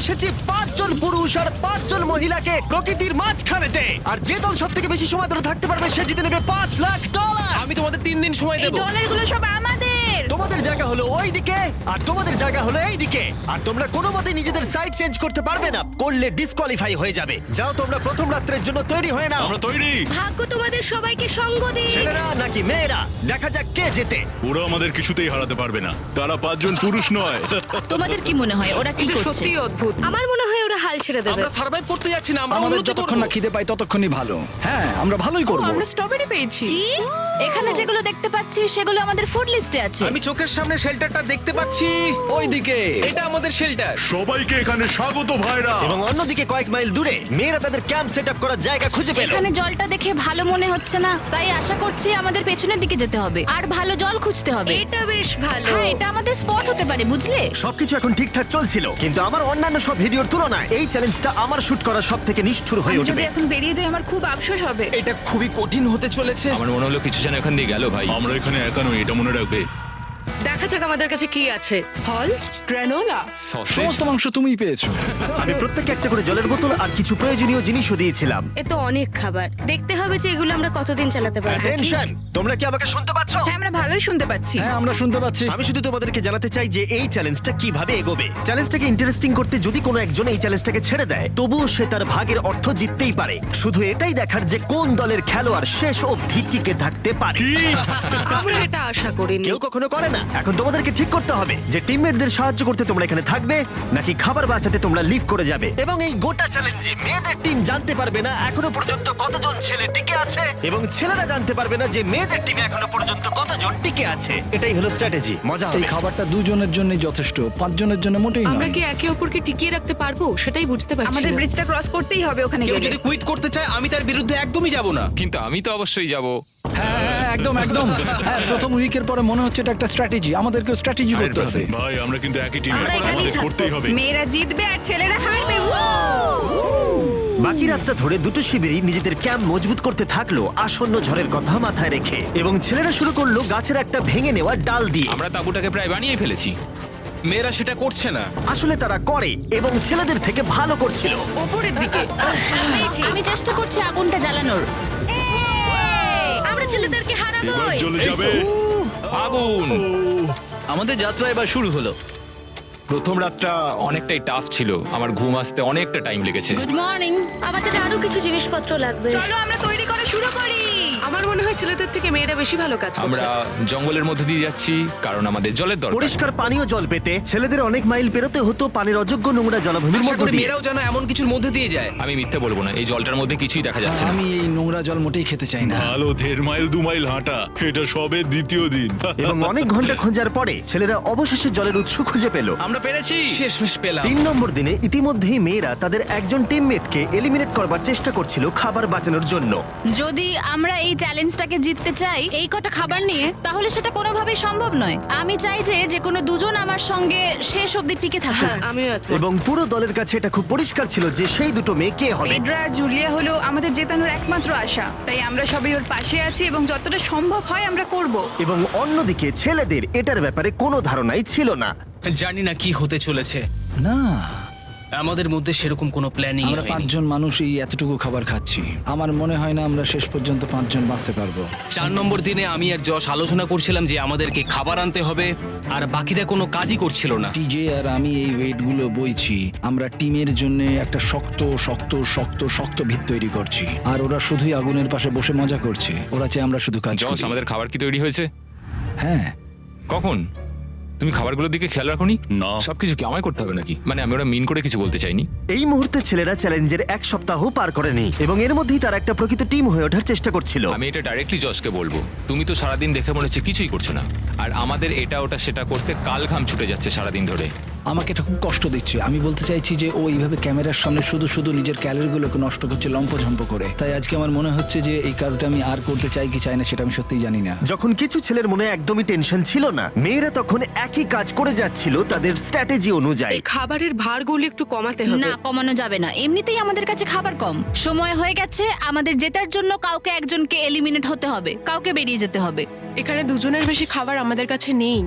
এসেছি 5 জন পুরুষ আর 5 জন মহিলাকে প্রকৃতির মাঝখানেতে, আর যে দল সব থেকে বেশি সময় ধরে থাকতে পারবে সে জিতে নেবে $5,00,000। আমি তোমাদের 3 দিন সময় এই দেব। ডলারগুলো সব আমাদের। তোমাদের জায়গা হলো ওই দিকে আর তোমাদের জায়গা হলো এই দিকে, আর তোমরা কোনো মতে নিজেদের সাইড চেঞ্জ করতে পারবে না, করলে ডিসকোয়ালিফাই হয়ে যাবে। যাও তোমরা প্রথম রাত্রের জন্য তৈরি হয়ে নাও। আমরা তৈরি। ভাগ্য তোমাদের সবাইকে সঙ্গ দিন। ছেলেরা নাকি মেয়েরা, দেখা যাক কে জেতে। ওরা আমাদের কিছুতেই হারাতে পারবে না, তারা 5 জন পুরুষ নয়। তোমাদের কি মনে হয় ওরা কি এটা করছে? সত্যি অদ্ভুত। আমার মনে হয় ওরা হাল ছেড়ে দেবে। আমরা সার্ভাইভ করতে যাচ্ছি না, আমরা আমাদের উন্নতি যতক্ষণ করব। না খিদে পাই ততক্ষণই ভালো। হ্যাঁ, আমরা ভালোই করব। আমরা স্ট্রবেরি পেয়েছি। কি? এখানে যেগুলো দেখতে পাচ্ছি সেগুলো আমাদের ফুড লিস্টে আছে। আমি চোখের সামনে শেল্টারটা দেখতে পাচ্ছি। ওইদিকে এটা আমাদের শেল্টার। সবাইকে এখানে স্বাগত ভাইরা। এবং অন্যদিকে কয়েক মাইল দূরে মেয়েরা তাদের ক্যাম্প সেট আপ করার জায়গা খুঁজে পেল। এখানে জলটা দেখে ভালো মনে হচ্ছে না, তাই আশা করছি আমাদের পেছনের দিকে যেতে হবে আর ভালো জল খুঁজতে হবে। এটা বেশ ভালো। হ্যাঁ, এটা আমাদের স্পট হতে পারে, বুঝলে? সবকিছু এখন ঠিকঠাক চলছিল, কিন্তু আমার অন্যান্য সব ভিডিওর তুলনায় এই চ্যালেঞ্জটা আমার শুট করা সব থেকে নিষ্ঠুর হয়ে আমি উঠবে। যদি এখন বেরিয়ে যাই আমার খুব আফসোস হবে। এটা খুবই কঠিন হতে চলেছে। আমার মনে হলো কিছু যেন এখান দিয়ে গেল ভাই। আমরা এখানে একা নই, এটা মনে রাখবে। দেখা যাক আমাদের কাছে কি আছে। ফল, গ্রানোলা। সসেজ। সমস্ত মাংস তুমিই পেয়েছো। আমি প্রত্যেককে একটা করে জলের বোতল আর কিছু প্রয়োজনীয় জিনিসও দিয়েছিলাম। এ তো অনেক খাবার। দেখতে হবে যে এগুলো আমরা কতদিন চালাতে পারবো। টেনশন, তোমরা কি আমাকে শুনতে পাচ্ছ? হ্যাঁ, আমরা ভালোই শুনতে পাচ্ছি। হ্যাঁ, আমরা শুনতে পাচ্ছি। আমি শুধু তোমাদেরকে জানাতে চাই যে এই চ্যালেঞ্জটা কিভাবে এগোবে। চ্যালেঞ্জটাকে ইন্টারেস্টিং করতে যদি কোনো একজন এই চ্যালেঞ্জটাকে ছেড়ে দেয়, তবুও সে তার ভাগের অর্থ জিততেই পারে। শুধু এটাই দেখার যে কোন দলের খেলোয়াড় শেষ অবধি টিকে থাকতে পারে। আমরা এটা আশা করিনি। কেউ কখনো করে না। এখন তোমাদেরকে ঠিক করতে হবে যে টিমমেটদের সাহায্য করতে তোমরা এখানে থাকবে নাকি খাবার বাঁচাতে তোমরা লিভ করে যাবে। এবং এই গোটা চ্যালেঞ্জে মেয়েদের টিম জানতে পারবে না এখনো পর্যন্ত কতজন ছেলে টিকে আছে, এবং ছেলেরা জানতে পারবে না যে মেয়েদের টিমে এখনো পর্যন্ত কতজন টিকে আছে। এটাই হলো স্ট্র্যাটেজি। মজা এই হবে। খাবারটা দুজনের জন্যই যথেষ্ট, 5 জনের জন্য মোটেই আমরা নয়। কি একে অপরকে টিকিয়ে রাখতে পারবো সেটাই বুঝতে পারছি আমাদের না। ব্রিজটা ক্রস করতেই হবে ওখানে কেউ গেলে। যদি কুইট করতে চায় আমি তার বিরুদ্ধে একদমই যাব না। কিন্তু আমি তো অবশ্যই যাব। হ্যাঁ, হ্যাঁ, একদম একদম। হ্যাঁ, প্রথম উইকের পরে মনে হচ্ছে এটা একটা স্ট্র্যাটেজি। আমাদেরকেও স্ট্র্যাটেজি করতে হবে। ভাই আমরা কিন্তু একই টিমে, আমরা এখানেই আমাদের থাকবো। করতেই হবে। মেয়েরা জিতবে আর ছেলেরা হারবে। বাকি রাতটা ধরে দুটো শিবিরই নিজেদের ক্যাম্প মজবুত করতে থাকলো আসন্ন ঝড়ের কথা মাথায় রেখে, এবং ছেলেরা শুরু করলো গাছের একটা ভেঙে নেওয়া ডাল দিয়ে। আমরা তাঁবুটাকে প্রায় বানিয়ে ফেলেছি। মেয়েরা সেটা করছে না। আসলে তারা করে এবং ছেলেদের থেকে ভালো করছিল। ওপরের দিকে। আমি চেষ্টা করছি আগুনটা জ্বালানোর। আমরা ছেলেদেরকে হারাবো। এবার জ্বলে যাবে। আগুন। আমাদের যাত্রা এবার শুরু হলো। প্রথম রাতটা অনেকটাই টাফ ছিল, আমার ঘুম আসতে অনেকটা টাইম লেগেছে। Good morning. আমাদের আরো কিছু জিনিসপত্র লাগবে। চলো আমরা তৈরি করা শুরু করি। আমার মনে হয় ছেলেদের থেকে মেয়েরা বেশি ভালো কাজ করছে। আমরা জঙ্গলের মধ্যে দিয়ে যাচ্ছি কারণ আমাদের জলের দরকার। পরিষ্কার পানীয় জল পেতে ছেলেদের অনেক মাইল পেরোতে হতো পানির অযোগ্য নোংরা জলাভূমির আশা মধ্য করি দিয়ে। মেয়েরাও যেন এমন কিছুর মধ্যে দিয়ে যায়। আমি মিথ্যে বলবো না, এই জলটার মধ্যে কিছুই দেখা যাচ্ছে না। আমি এই নোংরা জল মোটেই খেতে চাই না। ভালো 1.5 মাইল 2 মাইল হাঁটা, এটা সবে দ্বিতীয় দিন। এবং অনেক ঘন্টা খোঁজার পরে ছেলেরা অবশেষে জলের উৎস খুঁজে পেল। আমরা পেরেছি, শেষমেশ পেলাম। 3 নম্বর দিনে ইতিমধ্যেই মেয়েরা তাদের একজন টিমমেটকে এলিমিনেট করবার চেষ্টা করছিল খাবার বাঁচানোর জন্য। যদি আমরা এই চ্যালেঞ্জটাকে জিততে চাই এই কটা খাবার নিয়ে, তাহলে সেটা কোনোভাবেই সম্ভব নয়। আমি চাই যে কোনো দুজন আমার সঙ্গে শেষ অবধি টিকে থাকুক। হ্যাঁ, আমিও একমত। এবং পুরো দলের কাছে এটা খুব পরিষ্কার ছিল যে সেই দুটো মেয়ে কে হবে। পেড্রা আর জুলিয়া হলো আমাদের জেতানোর একমাত্র আশা। তাই আমরা সবাই ওর পাশে আছি এবং যতটা সম্ভব হয় আমরা করব। এবং অন্যদিকে ছেলেদের এটার ব্যাপারে কোনো ধারণাই ছিল না। জানি না কি হতে চলেছে। না, আমাদের মধ্যে সেরকম কোনো প্ল্যানিং আমরা 5 জন মানুষ এই এতটুকু খাবার খাচ্ছি। আমার মনে হয় না আমরা শেষ পর্যন্ত 5 জন বাঁচতে পারবো। 4 নম্বর দিনে আমি আর যশ আলোচনা করছিলাম যে আমাদেরকে খাবার আনতে হবে, আর বাকিরা কোনো কাজই করছিল না। টিজে আর আমি এই ওয়েটগুলো বইছি। আমরা টিমের জন্য একটা শক্ত শক্ত শক্ত শক্ত ভিত তৈরি করছি, আর ওরা শুধুই আগুনের পাশে বসে মজা করছে। ওরা চাই আমরা শুধু কাজ জস, করি। আমাদের খাবার কি তৈরি হয়েছে? হ্যাঁ, কখন? তুমি খাবারগুলোর দিকে খেয়াল রাখোনি? না। সবকিছু কি আমায় করতে হবে নাকি? মানে আমি ওরা মিন করে কিছু বলতে চাইনি। এই মুহূর্তে ছেলেরা চ্যালেঞ্জের 1 সপ্তাহ পার করেনি এবং এর মধ্যেই তারা একটা প্রকৃত টিম হয়ে ওঠার চেষ্টা করছিল। আমি এটা ডাইরেক্টলি জসকে বলবো। তুমি তো সারাদিন দেখে মনে হচ্ছে কিছুই করছো না, আর আমাদের এটা ওটা সেটা করতে কাল ঘাম ছুটে যাচ্ছে সারাদিন ধরে। আমাকে এটা খুব কষ্ট দিচ্ছে। আমি বলতে চাইছি যে ও এইভাবে ক্যামেরার সামনে শুধু শুধু নিজের ক্যালোরিগুলোকে নষ্ট করছে লম্পঝম্প করে। তাই আজকে আমার মনে হচ্ছে যে এই কাজটা আমি আর করতে চাই কি চাই না সেটা আমি সত্যিই জানি না। যখন কিছু ছেলের মনে একদমই টেনশন ছিল না, মেয়েরা তখন একই কাজ করে যাচ্ছিল তাদের স্ট্র্যাটেজি অনুযায়ী। এই খাবারের ভারগুলো একটু কমাতে হবে। না, কমানো যাবে না। এমনিতেই আমাদের কাছে খাবার কম। সময় হয়ে গেছে, আমাদের জেতার জন্য কাউকে একজনকে এলিমিনেট হতে হবে, কাউকে বেরিয়ে যেতে হবে। এখানে দুজনের বেশি খাবার আমাদের কাছে নেই।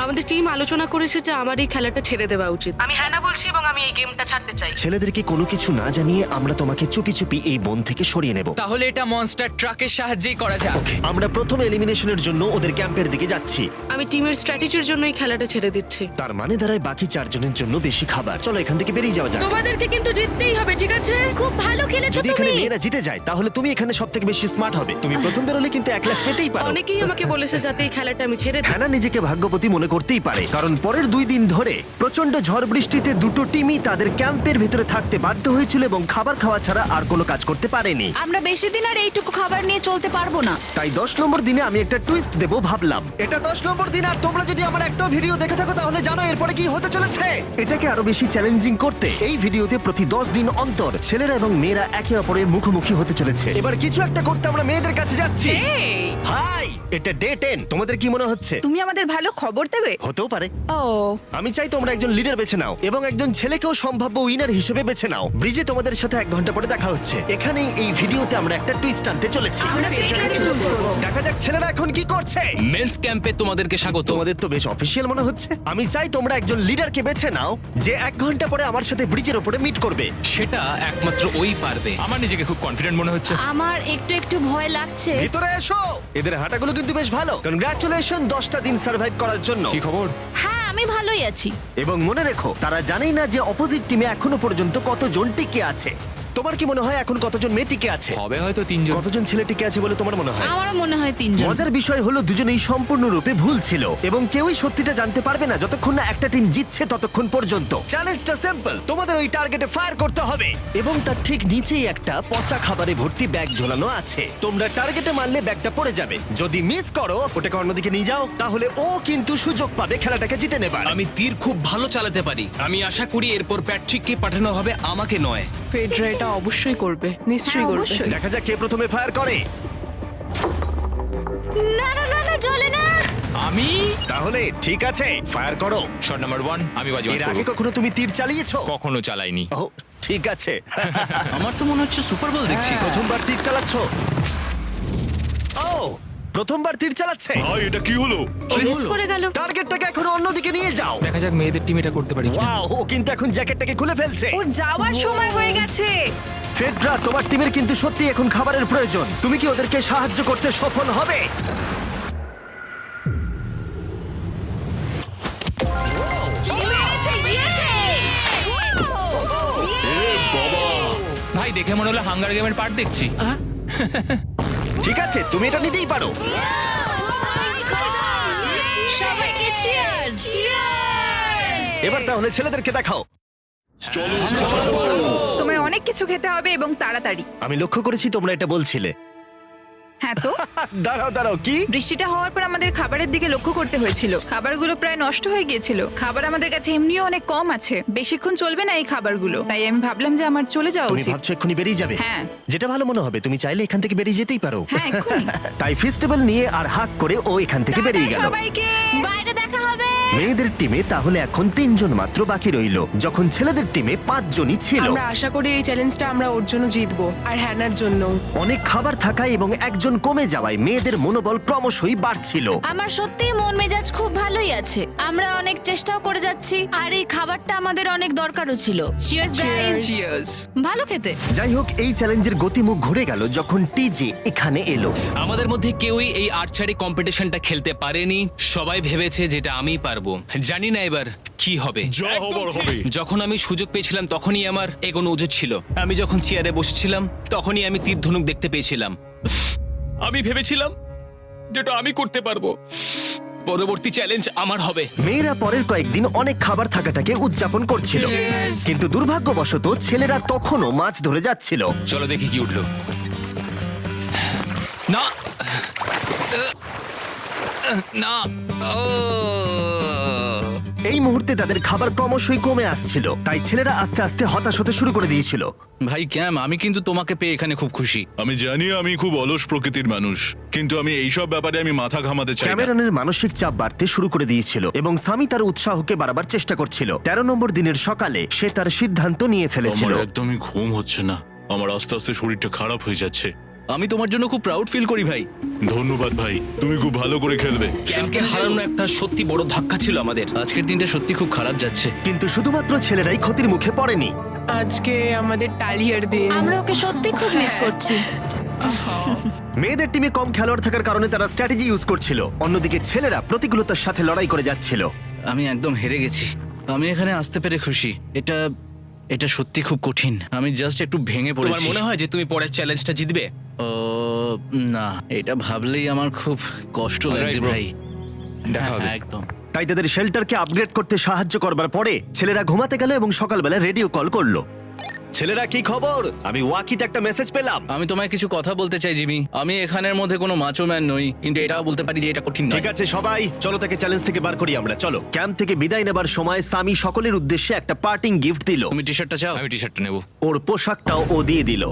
আমাদের টিম আলোচনা করেছে যে আমার এই খেলাটা ছেড়ে দেওয়া উচিত। আমি হ্যাঁ না বলছি এবং আমি এই গেমটা ছাড়তে চাই। ছেলেদেরকে কোনো কিছু না জানিয়ে আমরা তোমাকে চুপি চুপি এই বন থেকে সরিয়ে নেব। তাহলে এটা মনস্টার ট্রাকের সাহায্যেই করা যাক। ওকে, আমরা প্রথম এলিমিনেশনের জন্য ওদের ক্যাম্পের দিকে যাচ্ছি। আমি টিমের স্ট্র্যাটেজির জন্য এই খেলাটা ছেড়ে দিচ্ছি। তার মানে দাঁড়ায় বাকি 4 জনের জন্য বেশি খাবার। চলো এখান থেকে বেরিয়ে যাওয়া যাক। তোমাদেরকে কিন্তু জিততেই হবে, ঠিক আছে? খুব ভালো খেলেছো যদি এখানে তুমি। মেয়েরা জিতে যায় তাহলে তুমি এখানে সবথেকে বেশি স্মার্ট হবে। তুমি প্রথম বেরোলে কিন্তু 1 লাখ পেতেই পারো। অনেকেই আমাকে বলেছে যাতে এই খেলাটা আমি ছেড়ে দিই। হ্যানা নিজেকে ভাগ্যবতী মনে করতেই পারে, কারণ পরের 2 দিন ধরে প্রচন্ড ঝড় বৃষ্টিতে দুটো টিমই তাদের ক্যাম্পের ভিতরে থাকতে বাধ্য হয়েছিল এবং খাবার খাওয়া ছাড়া আর কোনো কাজ করতে পারেনি। আমরা বেশি দিন আর এইটুকু খাবার নিয়ে চলতে পারবো না। তাই 10 নম্বর দিনে আমি একটা টুইস্ট দেব ভাবলাম। এটা 10 নম্বর দিন, আর তোমরা যদি আমার একটা ভিডিও দেখে থাকো তাহলে জানো এরপরে কি হতে চলেছে। এটাকে আরো বেশি চ্যালেঞ্জিং করতে এই ভিডিওতে প্রতি 10 দিন অন্তর ছেলেরা এবং মেয়েরা একে অপরের মুখোমুখি হতে চলেছে। এবার কিছু একটা করতে আমরা মেয়েদের কাছে যাচ্ছি। হাই, এটা ডে 10। তোমাদের কি মনে হচ্ছে? তুমি আমাদের ভালো খবর দেবে? হতেও পারে। ও, আমি চাই তোমরা একজন লিডার বেছে নাও এবং একজন ছেলেকেও সম্ভাব্য উইনার হিসেবে বেছে নাও। ব্রিজে তোমাদের সাথে 1 ঘন্টা পরে দেখা হচ্ছে। এখানেই এই ভিডিওতে আমরা একটা টুইস্ট আনতে চলেছি। আমরা ফেডরারকে চুজ করব। দেখা যাক ছেলেরা এখন কি করছে। মেন্স ক্যাম্পে তোমাদেরকে স্বাগত। তোমাদের তো বেশ অফিসিয়াল মনে হচ্ছে। আমি চাই তোমরা একজন লিডারকে বেছে নাও যে 1 ঘন্টা পরে আমার সাথে ব্রিজের উপরে মিট করবে। সেটা একমাত্র ওই পারবে। আমার নিজেকে খুব কনফিডেন্ট মনে হচ্ছে। আমার একটু একটু ভয় লাগছে। ভিতরে এসো। এদের হাঁটাগুলো কিন্তু বেশ ভালো। কনগ্রাচুলেশন 10টা দিন সার্ভাইভ করার জন্য। কি খবর? হ্যাঁ, আমি ভালোই আছি। এবং মনে রেখো, তারা জানেই না যে অপোজিট টিমে এখনো পর্যন্ত কতজন টিকে আছে। তোমার কি মনে হয় এখন কতজন মেয়ে টিকে আছে? হবে হয়তো 3 জন। কতজন ছেলে টিকে আছে বলে তোমার মনে হয়? আমারও মনে হয় 3 জন। মজার বিষয় হলো দুজনেই সম্পূর্ণরূপে ভুল ছিল এবং কেউই সত্যিটা জানতে পারবে না যতক্ষণ না একটা টিম জিতছে ততক্ষণ পর্যন্ত। চ্যালেঞ্জটা সিম্পল, তোমাদের ওই টার্গেটে ফায়ার করতে হবে এবং তার ঠিক নিচেই একটা পচা খাবারে ভর্তি ব্যাগ ঝোলানো আছে। তোমরা টার্গেটে মারলে ব্যাগটা পড়ে যাবে। যদি মিস করো, ওটাকে অন্যদিকে নিয়ে যাও, তাহলে ও কিন্তু সুযোগ পাবে খেলাটাকে জিতে নেবার। আমি তীর খুব ভালো চালাতে পারি। আমি আশা করি এরপর প্যাট্রিককে পাঠানো হবে, আমাকে নয়। ফেডরা এটা অবশ্যই করবে, নিশ্চয়ই হ্যাঁ, করবে। অবশ্যই। দেখা যাক কে প্রথমে ফায়ার করে। না না না না, চলে না। আমি তাহলে ঠিক আছে, ফায়ার করো। শট নাম্বার 1 আমি বাজিমাত এর আগে করব। কখনো তুমি তীর চালিয়েছো? কখনো চালাইনি। ও, ঠিক আছে। আমার তো মনে হচ্ছে সুপার বল দেখছি। প্রথমবার তীর চালাচ্ছ? ও, প্রথমবার তীর চালাচ্ছে। ভাই এটা কি হলো? মিস করে গেল। টার্গেটটাকে এখন অন্যদিকে নিয়ে যাও। দেখা যাক মেয়েদের টিম এটা করতে পারি কিনা। ওয়াও, ও কিন্তু এখন জ্যাকেটটাকে খুলে ফেলছে। ওর যাওয়ার সময় হয়ে গেছে। ফেডরা, তোমার টিমের কিন্তু সত্যি এখন খাবারের প্রয়োজন। তুমি কি ওদেরকে সাহায্য করতে সফল হবে? ভাই দেখে মনে হলো হাঙ্গার গেমের পার্ট দেখছি। ঠিক আছে, তুমি এটা নিতেই পারো। সবাইকে চিয়ার্স। চিয়ার্স। এবার তাহলে ছেলেদেরকে দেখাও। তোমায় অনেক কিছু খেতে হবে এবং তাড়াতাড়ি। আমি লক্ষ্য করেছি তোমরা এটা বলছিলে। হ্যাঁ তো, দাঁড়াও দাঁড়াও, কি? বৃষ্টিটা হওয়ার পর আমাদের খাবারের দিকে লক্ষ্য করতে হয়েছিল। খাবারগুলো প্রায় নষ্ট হয়ে গিয়েছিল। খাবার আমাদের কাছে এমনিও অনেক কম আছে, বেশিক্ষণ চলবে না এই খাবারগুলো। তাই আমি ভাবলাম যে আমার চলে যাওয়া তুমি উচিত। ভাবছো এক্ষুনি বেরিয়ে যাবে? হ্যাঁ। যেটা ভালো মনে হবে। তুমি চাইলে এখান থেকে বেরিয়ে যেতেই পারো। হ্যাঁ, এক্ষুনি। তাই ফেস্টিভ্যাল নিয়ে আর হাক করে ও এখান থেকে বেরিয়ে টাটা গেল। সবাইকে। বাইরে দেখা হবে। মেয়েদের টিমে তাহলে এখন 3 জন মাত্র বাকি রইলো, যখন ছেলেদের টিমে 5 জনই ছিল। আমরা আশা করি এই চ্যালেঞ্জটা আমরা ওর জন্য জিতবো, আর হ্যানার জন্য। অনেক খাবার থাকায় এবং একজন কমে যাওয়ায় মেয়েদের মনোবল ক্রমশই বাড়ছিল। আমার সত্যিই মন মেজাজ খুব ভালোই আছে। আমরা অনেক চেষ্টাও করে যাচ্ছি আর এই খাবারটা আমাদের অনেক দরকারও ছিল। Cheers guys. ভালো খেতে। যাই হোক, এই চ্যালেঞ্জের গতিমুখ ঘুরে গেল যখন টিজে এখানে এলো। আমাদের মধ্যে কেউই এই আর্চারি কম্পিটিশনটা খেলতে পারেনি। সবাই ভেবেছে যেটা আমিই পারবো। জানি না এবার কি হবে। যা হবার হবে। যখন আমি সুযোগ পেয়েছিলাম তখনই আমার এগোনো উচিত ছিল। আমি যখন চেয়ারে বসেছিলাম তখনই আমি তীর ধনুক দেখতে পেয়েছিলাম। আমি ভেবেছিলাম যেটা আমি করতে পারবো। পরবর্তী চ্যালেঞ্জ আমার হবে। মেয়েরা পরের কয়েকদিন অনেক খাবার থাকাটাকে উদযাপন করছিল, কিন্তু দুর্ভাগ্যবশত ছেলেরা তখনও মাছ ধরে যাচ্ছিল। চলো দেখি কি উঠলো। না না ও এই মুহূর্তে তাদের খাবার ক্রমশই কমে আসছিল, তাই ছেলেরা আস্তে আস্তে হতাশ হতে শুরু করে দিয়েছিল। ভাই ক্যাম, আমি কিন্তু তোমাকে পেয়ে এখানে খুব খুশি। আমি জানি আমি খুব অলস প্রকৃতির মানুষ, কিন্তু আমি এইসব ব্যাপারে আমি মাথা ঘামাতে চাই না। ক্যামেরনের মানসিক চাপ বাড়তে শুরু করে দিয়েছিল এবং সামি তার উৎসাহকে বাড়াবার চেষ্টা করছিল। 13 নম্বর দিনের সকালে সে তার সিদ্ধান্ত নিয়ে ফেলেছিল। আমার একদমই ঘুম হচ্ছে না। আমার আস্তে আস্তে শরীরটা খারাপ হয়ে যাচ্ছে। আমি তোমার জন্য খুব প্রাউড ফিল করি ভাই। ধন্যবাদ ভাই, তুমি খুব ভালো করে খেলবে। ক্যামকে হারানো একটা সত্যি বড় ধাক্কা ছিল আমাদের। আজকের দিনটা সত্যি খুব খারাপ যাচ্ছে। কিন্তু শুধুমাত্র ছেলেরাই ক্ষতির মুখে পড়েনি। আজকে আমাদের টালিয়ার দিন। আমরা ওকে সত্যি খুব মিস করছি। মেয়েদের টিমে কম খেলোয়াড় থাকার কারণে তারা স্ট্র্যাটেজি ইউজ করছিল, অন্যদিকে ছেলেরা প্রতিকূলতার সাথে লড়াই করে যাচ্ছিল। আমি একদম হেরে গেছি। আমি এখানে আসতে পেরে খুশি। এটা সত্যি খুব কঠিন। আমি জাস্ট একটু ভেঙে তোমার পড়েছি। মনে হয় যে তুমি পরের চ্যালেঞ্জটা জিতবে? ও না, এটা ভাবলেই আমার খুব কষ্ট লাগছে Alright, bro. ভাই। দেখা হবে। হ্যাঁ, একদম। তাই তাদের শেল্টারকে আপগ্রেড করতে সাহায্য করবার পরে ছেলেরা ঘুমাতে গেল এবং সকালবেলা রেডিও কল করলো। ছেলেরা, কি খবর? আমি ওয়াকিতে একটা মেসেজ পেলাম। আমি তোমায় কিছু কথা বলতে চাই জিমি। আমি এখানের মধ্যে কোনো মাচো ম্যান নই, কিন্তু এটাও বলতে পারি যে এটা কঠিন নয়। ঠিক আছে সবাই, চলো তাকে চ্যালেঞ্জ থেকে বার করি আমরা। চলো। ক্যাম্প থেকে বিদায় নেবার সময় সামি সকলের উদ্দেশ্যে একটা পার্টিং গিফট দিল। তুমি টি শার্টটা চাও? আমি টি শার্টটা নেবো, ওর পোশাকটাও ও দিয়ে দিল।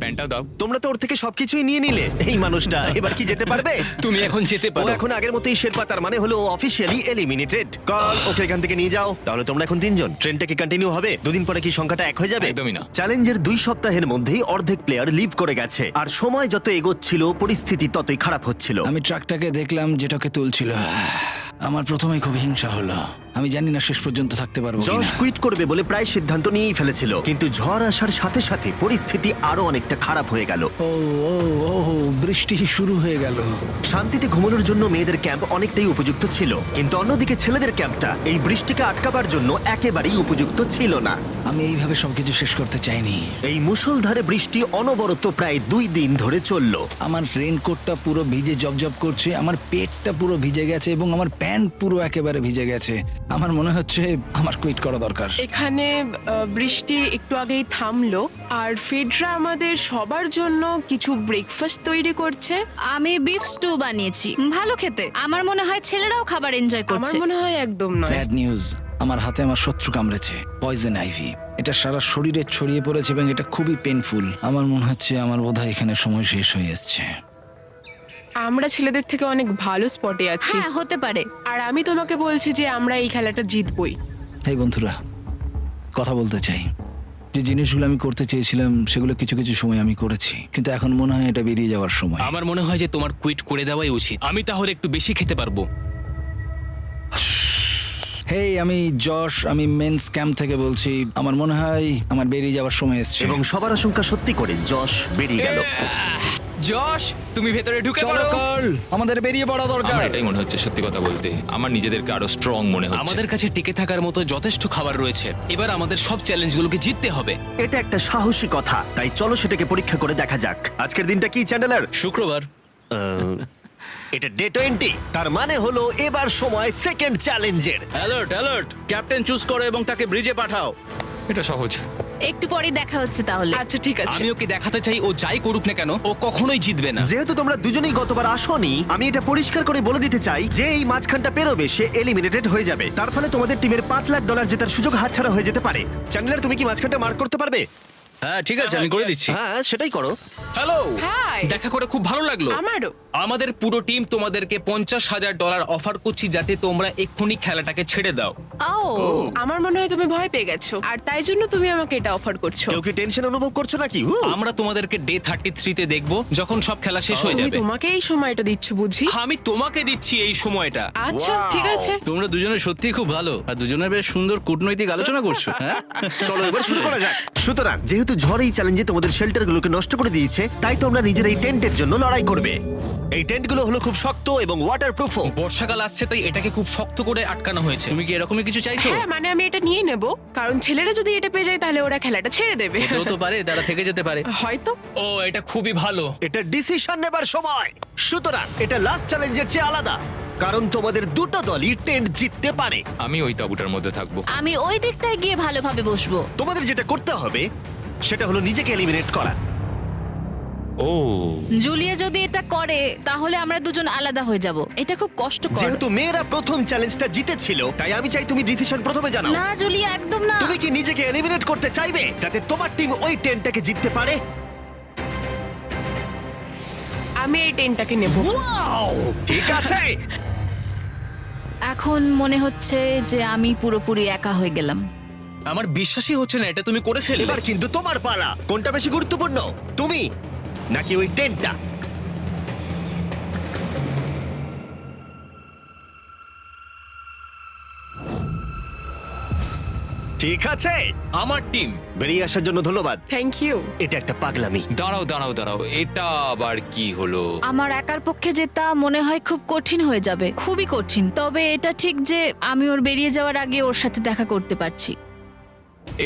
প্যান্টটাও দাও। তোমরা তো ওর থেকে সবকিছুই নিয়ে নিলে। এই মানুষটা এবার কি যেতে পারবে? তুমি এখন যেতে ও পারো। এখন আগের মতোই শেরপা, তার মানে হলো অফিসিয়ালি এলিমিনেটেড। কল ওকে এখান থেকে নিয়ে যাও। তাহলে তোমরা এখন 3 জন। ট্রেনটা কি কন্টিনিউ হবে? দুদিন পরে কি সংখ্যাটা 1 হয়ে যাবে? একদমই না। চ্যালেঞ্জের 2 সপ্তাহের মধ্যেই অর্ধেক প্লেয়ার লিভ করে গেছে, আর সময় যত এগোচ্ছিল পরিস্থিতি ততই খারাপ হচ্ছিল। আমি ট্রাকটাকে দেখলাম যেটাকে তুলছিল। আমার প্রথমেই খুব হিংসা হলো। আমি জানি না শেষ পর্যন্ত থাকতে পারবো জশ কিনা। কুইট করবে বলে প্রায় সিদ্ধান্ত নিয়েই ফেলেছিল, কিন্তু ঝড় আসার সাথে সাথে পরিস্থিতি আরো অনেকটা খারাপ হয়ে গেল। ও ও ও বৃষ্টি শুরু হয়ে গেল। শান্তিতে ঘুমানোর জন্য মেয়েদের ক্যাম্প অনেকটাই উপযুক্ত ছিল, কিন্তু অন্যদিকে ছেলেদের ক্যাম্পটা এই বৃষ্টিকে আটকাবার জন্য একেবারেই উপযুক্ত ছিল না। আমি এইভাবে সবকিছু শেষ করতে চাইনি। এই মুষলধারে বৃষ্টি অনবরত প্রায় 2 দিন ধরে চলল। আমার রেইনকোটটা পুরো ভিজে জবজব করছে, আমার পেটটা পুরো ভিজে গেছে এবং আমার প্যান্ট পুরো একেবারে ভিজে গেছে। আমার মনে হচ্ছে আমার কুইট করা দরকার। এখানে বৃষ্টি একটু আগেই থামলো, আর ফেডরা আমাদের সবার জন্য কিছু ব্রেকফাস্ট তৈরি করছে। আমি বিফ স্টু বানিয়েছি, ভালো খেতে। আমার মনে হয় ছেলেরাও খাবার এনজয় আমার করছে। মনে হয় একদম নয়। ব্যাড নিউজ, আমার হাতে আমার শত্রু কামড়েছে, পয়জন আইভি। এটা সারা শরীরে ছড়িয়ে পড়েছে এবং এটা খুবই পেইনফুল। আমার মনে হচ্ছে আমার বোধহয় এখানে সময় শেষ হয়ে এসছে। আমরা ছেলেদের থেকে অনেক ভালো স্পটে আছি, হ্যাঁ, হতে পারে। আর আমি তোমাকে বলছি যে আমরা এই খেলাটা জিতবই। এই বন্ধুরা, কথা বলতে চাই। যে জিনিসগুলো আমি করতে চেয়েছিলাম সেগুলো কিছু কিছু সময় আমি করেছি, কিন্তু এখন মনে হয় এটা বেরিয়ে যাওয়ার সময়। আমার মনে হয় যে তোমার কুইট করে দেওয়াই উচিত। আমি তাহলে একটু বেশি খেতে পারবো। হেই, আমি যশ, আমি মেন্স ক্যাম্প থেকে বলছি। আমার মনে হয় আমার বেরিয়ে যাওয়ার সময় এসছে। এবং সবার আশঙ্কা সত্যি করে যশ বেরিয়ে গেল। যশ, তুমি ভেতরে ঢুকে চলো পড়ো। কার্ল, আমাদের বেরিয়ে পড়া দরকার। আমার এটাই মনে হচ্ছে, সত্যি কথা বলতে আমার নিজেদেরকে আরো স্ট্রং মনে হচ্ছে। আমাদের কাছে টিকে থাকার মতো যথেষ্ট খাবার রয়েছে। এবার আমাদের সব চ্যালেঞ্জগুলোকে জিততে হবে। এটা একটা সাহসী কথা, তাই চলো সেটাকে পরীক্ষা করে দেখা যাক। আজকের দিনটা কি চ্যান্ডেলার? শুক্রবার। এটা ডে 20, তার মানে হলো এবার সময় সেকেন্ড চ্যালেঞ্জের। অ্যালার্ট অ্যালার্ট, ক্যাপ্টেন চুজ করো এবং তাকে ব্রিজে পাঠাও। এটা সহজ। একটু পরেই দেখা হচ্ছে তাহলে। আচ্ছা ঠিক আছে। আমি ওকে দেখাতে চাই ও যাই করুক না কেন ও কখনোই জিতবে না। যেহেতু তোমরা দুজনেই গতবার আসোনি, আমি এটা পরিষ্কার করে বলে দিতে চাই যে এই মাঝখানটা পেরোবে সে এলিমিনেটেড হয়ে যাবে। তার ফলে তোমাদের টিমের $5 লাখ জেতার সুযোগ হাতছাড়া হয়ে যেতে পারে। চ্যান্ডেলার, তুমি কি মাঝখানটা মার্ক করতে পারবে? হ্যাঁ ঠিক আছে, আমি করে দিচ্ছি। হ্যাঁ, সেটাই করো। Hello, hi. দেখা করে খুব ভালো লাগলো। আমারও। আমাদের পুরো টিম তোমাদেরকে $50,000 অফার করছি যাতে তোমরা এক্ষুনি খেলাটাকে ছেড়ে দাও। ও, আমার মনে হয় তুমি ভয় পেয়ে গেছো, আর তাই জন্য তুমি আমাকে এটা অফার করছো। কেউ কি টেনশন অনুভব করছো নাকি? আমরা তোমাদেরকে ডে 33-তে দেখবো যখন সব খেলা শেষ হয়ে তুমি যাবে। তোমাকে এই সময়টা দিচ্ছ বুঝি? আমি তোমাকে দিচ্ছি এই সময়টা। আচ্ছা ঠিক আছে। তোমরা দুজনে সত্যিই খুব ভালো, আর দুজনের বেশ সুন্দর কূটনৈতিক আলোচনা করছো। হ্যাঁ, চলো এবার শুরু করা যাক। সুতরাং যেহেতু ঝড় এই চ্যালেঞ্জে তোমাদের শেল্টারগুলোকে নষ্ট করে দিয়েছে, তাই তোমরা নিজের এই টেন্টের জন্য লড়াই করবে। এই টেন্টগুলো হলো খুব শক্ত এবং ওয়াটারপ্রুফও। বর্ষাকাল আসছে তাই এটাকে খুব শক্ত করে আটকানো হয়েছে। তুমি কি এরকমই কিছু চাইছো? হ্যাঁ, মানে আমি এটা নিয়ে নেব, কারণ ছেলেরা যদি এটা পেয়ে যায় তাহলে ওরা খেলাটা ছেড়ে দেবে। হতেও তো পারে তারা থেকে যেতে পারে। হয়তো। ও, এটা খুবই ভালো। এটা ডিসিশন নেবার সময়। সুতরাং এটা লাস্ট চ্যালেঞ্জের চেয়ে আলাদা, কারণ তোমাদের দুটো দলই টেন্ট জিততে পারে। আমি ওই তাঁবুটার মধ্যে থাকবো। আমি ওই দিকটায় গিয়ে ভালোভাবে বসবো। তোমাদের যেটা করতে হবে সেটা হলো নিজেকে এলিমিনেট করা। ও, জুলিয়া যদি এটা করে তাহলে আমরা দুজন আলাদা হয়ে যাব। এটা খুব কষ্টকর। যেহেতু মেয়েরা প্রথম চ্যালেঞ্জটা জিতেছিল, তাই আমি চাই তুমি ডিসিশন প্রথমে জানাও। না জুলিয়া, একদম না। তুমি কি নিজেকে এলিমিনেট করতে চাইবে যাতে তোমার টিম ওই টেন্টটাকে জিততে পারে? আমি এই টেনটাকে নেব। ওয়াও, ঠিক আছে। এখন মনে হচ্ছে যে আমি পুরোপুরি একা হয়ে গেলাম। আমার বিশ্বাসই হচ্ছে না এটা তুমি করে ফেললে। এবার কিন্তু তোমার পালা। কোনটা বেশি গুরুত্বপূর্ণ, তুমি নাকি ওই টেন্টটা? ঠিক আছে, আমার টিম। বেরিয়ে আসার জন্য ধন্যবাদ। Thank you. এটা একটা পাগলামি। দাঁড়াও দাঁড়াও দাঁড়াও, এটা আবার কি হলো? আমার একার পক্ষে জেতা মনে হয় খুব কঠিন হয়ে যাবে, খুবই কঠিন। তবে এটা ঠিক যে আমি ওর বেরিয়ে যাওয়ার আগে ওর সাথে দেখা করতে পারছি।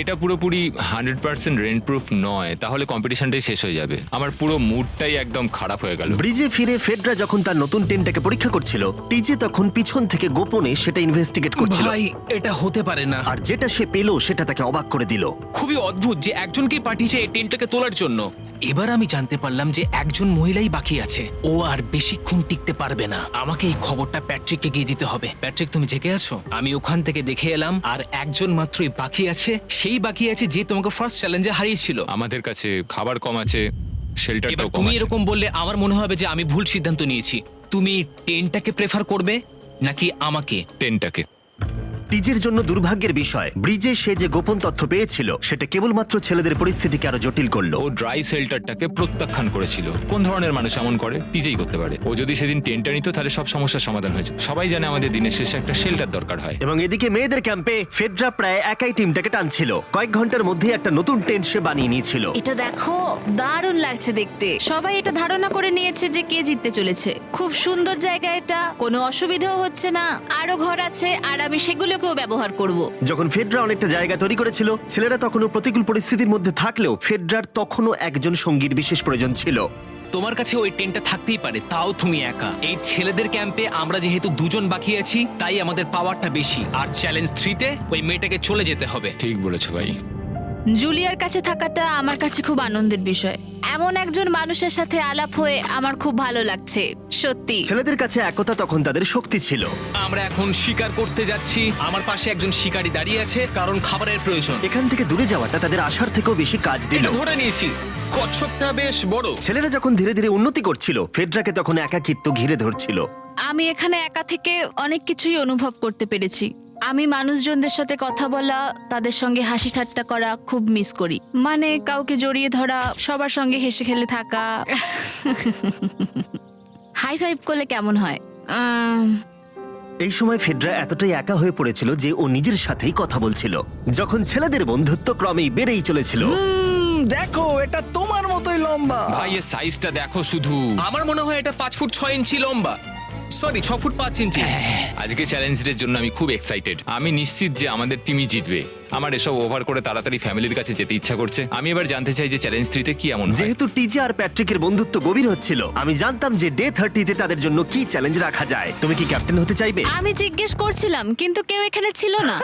এটা পুরোপুরি 100% রেন্ট প্রুফ নয়, তাহলে কম্পিটিশনটাই শেষ হয়ে যাবে। আমার পুরো মুডটাই একদম খারাপ হয়ে গেল। ব্রিজে ফিরে ফেডরা যখন তার নতুন টেন্টটাকে পরীক্ষা করছিল, টিজে তখন পিছন থেকে গোপনে সেটা ইনভেস্টিগেট করছিল। ভাই এটা হতে পারে না। আর যেটা সে পেল সেটা তাকে অবাক করে দিল। খুবই অদ্ভুত যে একজনকেই পাঠিয়েছে এই টেন্টটাকে তোলার জন্য। এবার আমি জানতে পারলাম যে একজন মহিলাই বাকি আছে। ও আর বেশিক্ষণ টিকতে পারবে না। আমাকে এই খবরটা প্যাট্রিককে গিয়ে দিতে হবে। প্যাট্রিক, তুমি জেগে আছো? আমি ওখান থেকে দেখে এলাম আর একজন মাত্রই বাকি আছে। সেই বাকি আছে যে তোমাকে ফার্স্ট চ্যালেঞ্জে হারিয়েছিল। আমাদের কাছে খাবার কম আছে, শেল্টারটাও এবার কম তুমি আছে। এরকম বললে আমার মনে হবে যে আমি ভুল সিদ্ধান্ত নিয়েছি। তুমি টেন্টটাকে প্রেফার করবে নাকি আমাকে? টেনটাকে। টিজের জন্য দুর্ভাগ্যের বিষয়, ব্রিজে সে যে গোপন তথ্য পেয়েছিল সেটা কেবলমাত্র ছেলেদের পরিস্থিতিকে আরো জটিল করলো। ও ড্রাই শেল্টারটাকে প্রত্যাখ্যান করেছিল। কোন ধরনের মানুষ এমন করে? টিজেই করতে পারে। ও যদি সেদিন টেন্টটা নিত তাহলে সব সমস্যার সমাধান হয়েছে। সবাই জানে আমাদের দিনের শেষে একটা শেল্টার দরকার হয়। এবং এদিকে মেয়েদের ক্যাম্পে ফেডরা প্রায় একাই টিমটাকে টানছিল। কয়েক ঘন্টার মধ্যে একটা নতুন টেন্ট সে বানিয়ে নিয়েছিল। এটা দেখো, দারুণ লাগছে দেখতে। সবাই এটা ধারণা করে নিয়েছে যে কে জিততে চলেছে। খুব সুন্দর জায়গা এটা, কোনো অসুবিধাও হচ্ছে না। আরো ঘর আছে আর আমি সেগুলোকেও ব্যবহার করব। যখন ফেডরা অনেকটা জায়গা তৈরি করেছিল, ছেলেরা তখনও প্রতিকূল পরিস্থিতির মধ্যে থাকলেও ফেডরার তখনও একজন সঙ্গীর বিশেষ প্রয়োজন ছিল। তোমার কাছে ওই টেন্টটা থাকতেই পারে, তাও তুমি একা। এই ছেলেদের ক্যাম্পে আমরা যেহেতু দুজন বাকি আছি, তাই আমাদের পাওয়ারটা বেশি। আর চ্যালেঞ্জ 3-তে ওই মেয়েটাকে চলে যেতে হবে। ঠিক বলেছো ভাই। জুলিয়ার কাছে থাকাটা আমার কাছে খুব আনন্দের বিষয়। এমন একজন মানুষের সাথে আলাপ হয়ে আমার খুব ভালো লাগছে, সত্যি। ছেলেদের কাছে একতা তখন তাদের শক্তি ছিল। আমরা এখন শিকার করতে যাচ্ছি। আমার পাশে একজন শিকারী দাঁড়িয়ে আছে, কারণ খাবারের প্রয়োজন। এখান থেকে দূরে যাওয়াটা তাদের আশার থেকেও বেশি কাজ দিল। এটা ধরে নিয়েছি। কচ্ছপটা বেশ বড়। ছেলেরা যখন ধীরে ধীরে উন্নতি করছিল, ফেডরাকে তখন একাকিত্ব ঘিরে ধরছিল। আমি এখানে একা থেকে অনেক কিছুই অনুভব করতে পেরেছি। আমি মানুষজনদের সাথে কথা বলা, তাদের সঙ্গে হাসি ঠাট্টা করা খুব মিস করি। মানে কাউকে জড়িয়ে ধরা, সবার সঙ্গে হেসে খেলে থাকা। হাই ফাইভ করলে কেমন হয়? এই সময় ফেডরা এতটাই একা হয়ে পড়েছিল যে ও নিজের সাথেই কথা বলছিল। যখন ছেলেদের বন্ধুত্ব ক্রমেই বেড়েই চলেছিল, দেখো, এটা তোমার মতোই লম্বা। ভাই এর সাইজটা দেখো শুধু। আমার মনে হয় এটা 5 ফুট 6 ইঞ্চি লম্বা। সরি, 6 ফুট 5 ইঞ্চি। আজকে চ্যালেঞ্জের জন্য আমি খুব এক্সাইটেড। আমি নিশ্চিত যে আমাদের টিমই জিতবে। আমার এসব ওভার করে তাড়াতাড়ি ফ্যামিলির কাছে যেতে ইচ্ছা করছে। আমি এবার জানতে চাই যে চ্যালেঞ্জ 3-তে কি এমন হয়। যেহেতু টিজে আর প্যাট্রিকের বন্ধুত্ব গভীর হচ্ছিল, আমি জানতাম যে ডে 30-তে তাদের জন্য কি চ্যালেঞ্জ রাখা যায়। তুমি কি ক্যাপ্টেন হতে চাইবে? আমি জিজ্ঞেস করছিলাম, কিন্তু কেউ এখানে ছিল না,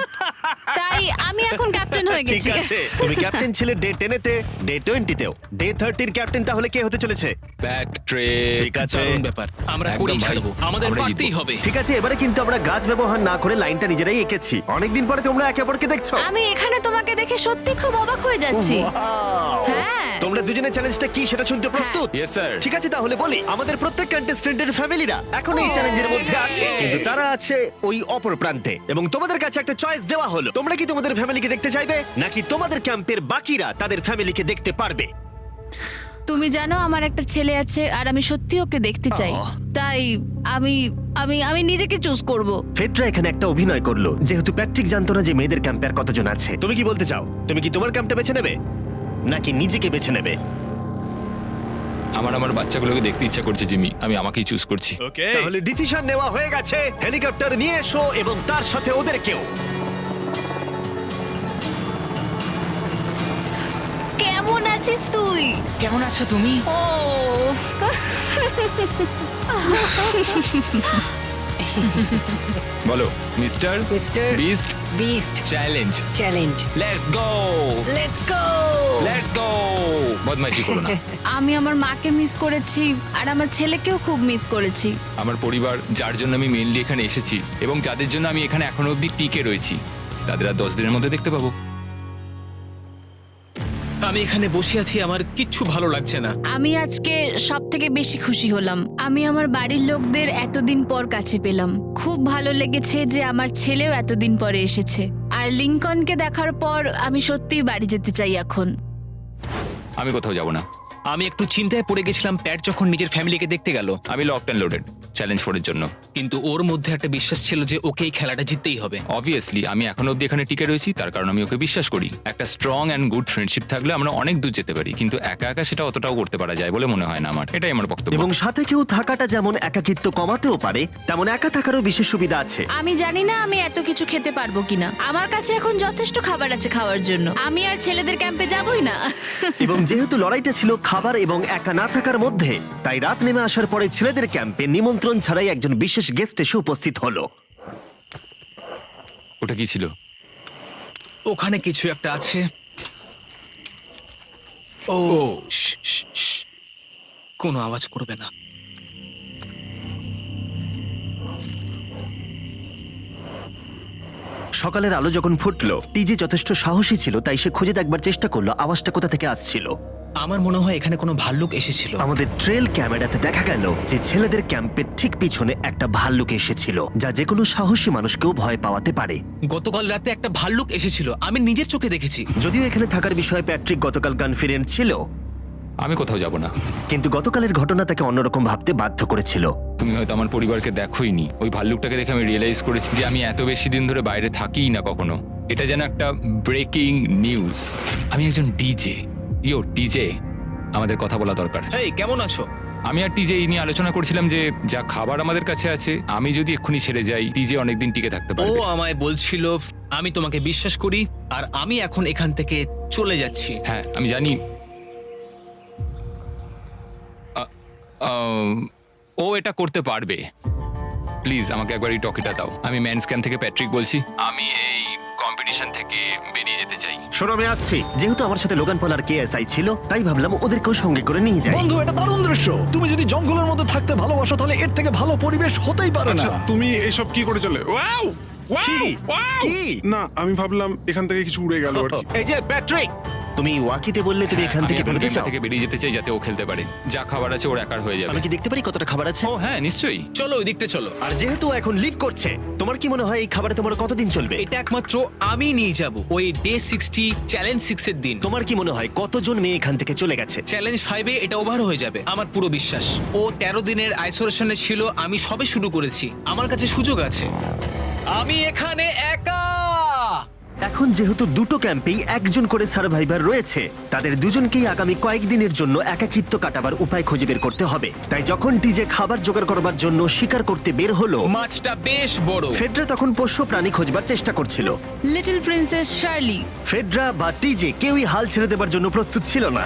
তাই আমি এখন ক্যাপ্টেন হয়ে ঠিক গেছি। আছে, তুমি ক্যাপ্টেন ছিলে ডে 10-তে, ডে 20-তেও। ডে 30-র ক্যাপ্টেন তাহলে কে হতে চলেছে? ব্যাকট্রেক। ঠিক আছে, দারুণ ব্যাপার। আমরা একদম করেই ভাই। ছাড়বো। আমাদের আমরা পারতেই জিতবো। হবে। ঠিক আছে। এবারে কিন্তু আমরা গাছ ব্যবহার না করে লাইনটা নিজেরাই এঁকেছি। অনেকদিন পরে তোমরা একে অপরকে দেখছো। আমি এখানে তোমাকে দেখে সত্যি খুব অবাক হয়ে যাচ্ছি। Wow! হ্যাঁ। তোমরা দুজনের চ্যালেঞ্জটা কি সেটা শুনতে প্রস্তুত? Yes, sir. ঠিক আছে, তাহলে বলি, আমাদের প্রত্যেক কন্টেস্টেন্টের ফ্যামিলিরা এখন এই চ্যালেঞ্জের মধ্যে আছে, কিন্তু তারা আছে ওই অপর প্রান্তে। এবং তোমাদের কাছে একটা চয়েস দেওয়া হলো, তোমরা কি তোমাদের ফ্যামিলিকে দেখতে চাইবে নাকি তোমাদের ক্যাম্পের বাকিরা তাদের ফ্যামিলিকে দেখতে পারবে? তুমি জানো আমার একটা ছেলে আছে আর আমি সত্যি ওকে দেখতে চাই। আহ। তাই আমি আমি আমি নিজেকে চুজ করব। ফেডরা এখানে একটা অভিনয় করলো, যেহেতু প্যাট্রিক জানতো না যে মেয়েদের ক্যাম্পে আর কতজন আছে। তুমি কি বলতে চাও? তুমি কি তোমার ক্যাম্পটা বেছে নেবে নাকি নিজেকে বেছে নেবে? আমার বাচ্চাগুলোকে দেখতে ইচ্ছা করছে জিমি। আমি আমাকেই চুজ করছি। তাহলে ডিসিশন নেওয়া হয়ে গেছে। হেলিকপ্টার নিয়ে এসো এবং তার সাথে ওদেরকেও। কেমন আছিস তুই? কেমন আছো তুমি? ও বলো mister mister beast beast challenge. Challenge. Let's go, let's go. Let's go. বদমাইশি করো না। আমি আমার মাকে মিস করেছি আর আমার ছেলেকেও খুব মিস করেছি। আমার পরিবার, যার জন্য আমি মেইনলি এখানে এসেছি এবং যাদের জন্য আমি এখানে এখনো অবধি টিকে রয়েছি, তাদের আর 10 দিনের মধ্যে দেখতে পাবো। আমি এখানে বসে আছি, আমার কিচ্ছু ভালো লাগছে না। আমি আজকে সব থেকে বেশি খুশি হলাম। আমি আমার বাড়ির লোকদের এতদিন পর কাছে পেলাম। খুব ভালো লেগেছে যে আমার ছেলেও এতদিন পরে এসেছে। আর লিংকনকে দেখার পর আমি সত্যিই বাড়ি যেতে চাই এখন। আমি কোথাও যাব না। আমি একটু চিন্তায় পড়ে গেছিলাম প্যাট যখন নিজের ফ্যামিলিকে দেখতে গেল, আমি লকড অ্যান্ড লোডেড চ্যালেঞ্জ 4 এর জন্য। কিন্তু ওর মধ্যে একটা বিশ্বাস ছিল যে ওকে এই খেলাটা জিততেই হবে। অবভিয়াসলি আমি এখনো অব্দি এখানে টিকে রয়েছি, তার কারণ আমি ওকে বিশ্বাস করি। একটা স্ট্রং অ্যান্ড গুড ফ্রেন্ডশিপ থাকলে আমরা অনেক দূর যেতে পারি, কিন্তু একা একা সেটা অতটাও করতে পারা যায় বলে মনে হয় না আমার। এটাই আমার বক্তব্য। এবং সাথে কেউ থাকাটা যেমন একাকিত্ব কমাতেও পারে, তেমন একা থাকারও বিশেষ সুবিধা আছে। আমি জানি না আমি এত কিছু খেতে পারবো কিনা। আমার কাছে এখন যথেষ্ট খাবার আছে খাওয়ার জন্য। আমি আর ছেলেদের ক্যাম্পে যাবই না। এবং যেহেতু লড়াইটা ছিল খাবার এবং একা না থাকার মধ্যে, তাই রাত নেমে আসার পরে ছেলেদের ক্যাম্পে নিমন্ত্রণ ছাড়াই একজন বিশেষ গেস্ট এসে উপস্থিত হলো। ওটা কি ছিল? ওখানে কিছু একটা আছে। ও শ্, শ্, শ্। কোনো আওয়াজ করবে না। সকালের আলো যখন ফুটলো, টিজে যথেষ্ট সাহসী ছিল, তাই সে খুঁজে দেখবার চেষ্টা করলো আওয়াজটা কোথা থেকে আসছিল। আমার মনে হয় এখানে কোনো ভাল্লুক এসেছিল। আমাদের ট্রেল ক্যামেরাতে দেখা গেল যে ছেলেদের ক্যাম্পের ঠিক পিছনে একটা ভাল্লুক এসেছিল, যা যে কোনো সাহসী মানুষকেও ভয় পাওয়াতে পারে। গতকাল রাতে একটা ভাল্লুক এসেছিল, আমি নিজের চোখে দেখেছি। যদিও এখানে থাকার বিষয়ে প্যাট্রিক গতকাল কনফিডেন্ট ছিল, আমি কোথাও যাব না। কিন্তু গতকালের ঘটনা তাকে অন্যরকম ভাবতে বাধ্য করেছিল। তুমি হয়তো আমার পরিবারকে দেখোইনি। ওই ভাল্লুকটাকে দেখে আমি রিয়েলাইজ করেছি যে আমি এত বেশি দিন ধরে বাইরে থাকিই না কখনো। এটা যেন একটা ব্রেকিং নিউজ। আমি একজন ডিজে। ডিজে, আমাদের কথা বলা দরকার। এই কেমন আছো? আমি আর টিজে এই নিয়ে আলোচনা করছিলাম যে যা খাবার আমাদের কাছে আছে, আমি যদি এক্ষুনি ছেড়ে যাই, টিজে অনেকদিন টিকে থাকতে ও পারবে। আমায় বলছিল আমি তোমাকে বিশ্বাস করি, আর আমি এখন এখান থেকে চলে যাচ্ছি। হ্যাঁ আমি জানি। ও এটা করতে পারবে। প্লিজ আমাকে একবার এই টকিটা দাও। আমি ম্যানস ক্যাম্প থেকে প্যাট্রিক বলছি। আমি এই কম্পিটিশন থেকে বেরিয়ে যেতে চাই। শোনো, আমি আসছি। যেহেতু আমার সাথে লোগান পল আর কেএসআই ছিল, তাই ভাবলাম ওদেরকেও সঙ্গে করে নিয়ে যাই। বন্ধু, এটা দারুণ দৃশ্য। তুমি যদি জঙ্গলের মধ্যে থাকতে ভালোবাসো, তাহলে এর থেকে ভালো পরিবেশ হতেই পারে না। আচ্ছা, তুমি এসব কি করে চলে? ওয়াও কি? কি? না, আমি ভাবলাম এখান থেকে কিছু উড়ে গেল আর কি। এই যে প্যাট্রিক, তুমি ওয়াকিতে বললে তুমি এখান আমি থেকে এখন বেরোতে গেমটা চাও। থেকে বেরিয়ে যেতে চাই যাতে ও খেলতে পারে। যা খাবার আছে ওর একার হয়ে যাবে। আমি কি দেখতে পারি কতটা খাবার আছে? ও হ্যাঁ নিশ্চয়ই। চলো ওই দিকটা চলো। আর যেহেতু ও এখন লিভ করছে, তোমার কি মনে হয় এই খাবারে তোমার কতদিন চলবে? এটা একমাত্র আমি নিয়ে যাব ওই ডে 60 চ্যালেঞ্জ 6 এর দিন। তোমার কি মনে হয় কতজন মেয়ে এখান থেকে চলে গেছে? চ্যালেঞ্জ 5 এ এটা ওভার হয়ে যাবে, আমার পুরো বিশ্বাস। ও 13 দিনের আইসোলেশনে ছিল, আমি সবে শুরু করেছি। আমার কাছে সুযোগ আছে। আমি এখানে একা। এখন যেহেতু দুটো ক্যাম্পেই একজন করে সার্ভাইভার রয়েছে, তাদের দুজনকেই আগামী কয়েকদিনের জন্য একাকিত্ব কাটাবার উপায় খুঁজে বের করতে হবে। তাই যখন টিজে খাবার জোগাড় করবার জন্য শিকার করতে বের হলো, মাছটা বেশ বড়। ফেডরা তখন পোষ্য প্রাণী খোঁজবার চেষ্টা করছিল। Little princess Shirley. ফেডরা বা টিজে কেউই হাল ছেড়ে দেবার জন্য প্রস্তুত ছিল না,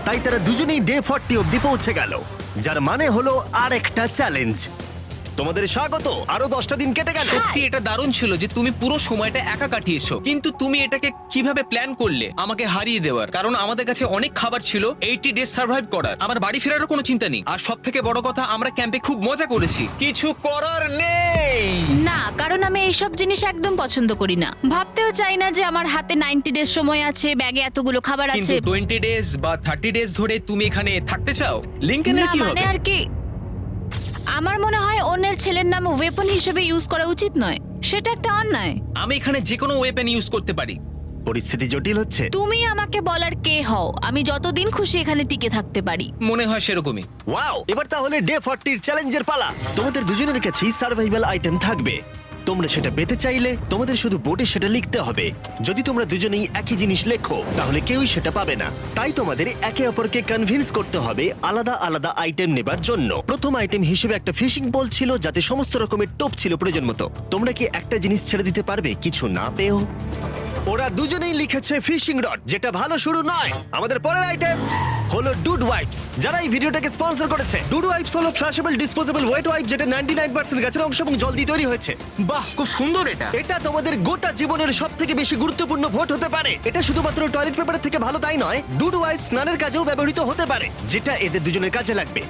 তাই তারা দুজনেই ডে 40 অব্দি পৌঁছে গেল, যার মানে হলো আর একটা চ্যালেঞ্জ। তোমাদের স্বাগত। আরো 10টা দিন কেটে গেল। সত্যি এটা দারুণ ছিল যে তুমি পুরো সময়টা একা কাটিয়েছো, কিন্তু তুমি এটাকে কিভাবে প্ল্যান করলে আমাকে হারিয়ে দেওয়ার? কারণ আমাদের কাছে অনেক খাবার ছিল 80 ডেজ সার্ভাইভ করার। আমার বাড়ি ফেরারও কোনো চিন্তা নেই। আর সব থেকে বড় কথা, আমরা ক্যাম্পে খুব মজা করেছি। কিছু করার নেই। না, কারণ আমি এইসব জিনিস একদম পছন্দ করি না। ভাবতেও চাই না যে আমার হাতে 90 ডেজ সময় আছে, ব্যাগে এতগুলো খাবার কিন্তু আছে। 20 ডেজ বা 30 ডেজ ধরে তুমি এখানে থাকতে চাও? লিংকেনের না, কি মানে হবে? আর কি, আমার মনে হয় অন্যের ছেলের নাম ওয়েপন হিসেবে ইউজ করা উচিত নয়। সেটা একটা অন্যায়। আমি এখানে যে কোনো ওয়েপেন ইউজ করতে পারি। পরিস্থিতি জটিল হচ্ছে। তুমি আমাকে বলার কে হও? আমি যতদিন খুশি এখানে টিকে থাকতে পারি। মনে হয় সেরকমই। ওয়াও, এবার তাহলে ডে 40 চ্যালেঞ্জের পালা। তোমাদের দুজনের কাছেই সার্ভাইভাল আইটেম থাকবে। তোমরা সেটা পেতে চাইলে তোমাদের শুধু বোর্ডে সেটা লিখতে হবে। যদি তোমরা দুজনেই একই জিনিস লেখো, তাহলে কেউই সেটা পাবে না। তাই তোমাদের একে অপরকে কনভিন্স করতে হবে আলাদা আলাদা আইটেম নেবার জন্য। প্রথম আইটেম হিসেবে একটা ফিশিং পোল ছিল, যাতে সমস্ত রকমের টোপ ছিল প্রয়োজন মতো। তোমরা কি একটা জিনিস ছেড়ে দিতে পারবে কিছু না পেও? ওরা দুজনেই লিখেছে ফিশিং রড, যেটা ভালো শুরু নয়। আমাদের পরের আইটেম হলো ডুড ওয়াইপস, যারা এই ভিডিওটাকে স্পন্সর করেছে। ডুড ওয়াইপস হলো ফ্ল্যাশেবল ডিসপোজেবল ওয়েট ওয়াইপ, যেটা 99% গাছের অংশ এবং জল দিয়ে তৈরি হয়েছে। বাহ, খুব সুন্দর এটা। এটা তোমাদের গোটা জীবনের সবথেকে বেশি গুরুত্বপূর্ণ ভোট হতে পারে। এটা শুধুমাত্র টয়লেট পেপারের থেকে ভালো তাই নয়, ডুড ওয়াইপস স্নানের কাজেও ব্যবহৃত হতে পারে, যেটা এদের দুজনের কাজে লাগবে।